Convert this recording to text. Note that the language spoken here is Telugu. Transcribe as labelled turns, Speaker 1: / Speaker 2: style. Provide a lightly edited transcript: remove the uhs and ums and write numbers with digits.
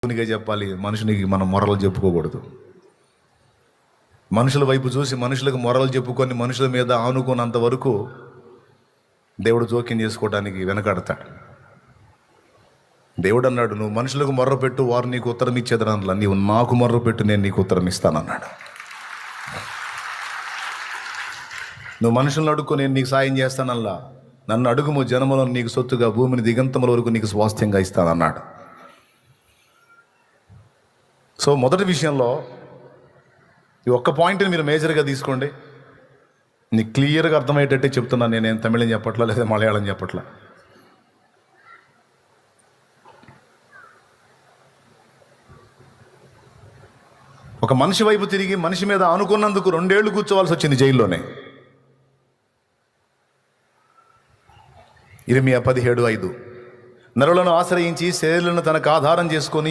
Speaker 1: దేవునికే చెప్పాలి, మనుషునికి మనం మొరలు చెప్పుకోకూడదు. మనుషుల వైపు చూసి మనుషులకు మొరలు చెప్పుకొని మనుషుల మీద ఆనుకున్నంత వరకు దేవుడు జోక్యం చేసుకోవడానికి వెనకాడతాడు. దేవుడు అన్నాడు, నువ్వు మనుషులకు మొర్ర పెట్టు, వారు నీకు ఉత్తరం ఇచ్చేదనలా, నీవు నాకు మొర్ర పెట్టు, నేను నీకు ఉత్తరం ఇస్తానన్నాడు. నువ్వు మనుషులను అడుక్కో, నేను నీకు సాయం చేస్తానల్లా, నన్ను అడుగుము, జనములను నీకు సొత్తుగా, భూమిని దిగంతముల వరకు నీకు స్వాస్థ్యంగా ఇస్తానన్నాడు. సో మొదటి విషయంలో ఈ ఒక్క పాయింట్ని మీరు మేజర్గా తీసుకోండి. నీకు క్లియర్గా అర్థమయ్యేటట్టే చెప్తున్నాను. నేనేం తమిళం చెప్పట్లా, లేదా మలయాళం చెప్పట్లా. ఒక మనిషి వైపు తిరిగి మనిషి మీద ఆనుకున్నందుకు 2 ఏళ్ళు కూర్చోవాల్సి వచ్చింది జైల్లోనే. ఇర్మియా 17:5, నరులను ఆశ్రయించి శరీరులను తనకు ఆధారం చేసుకొని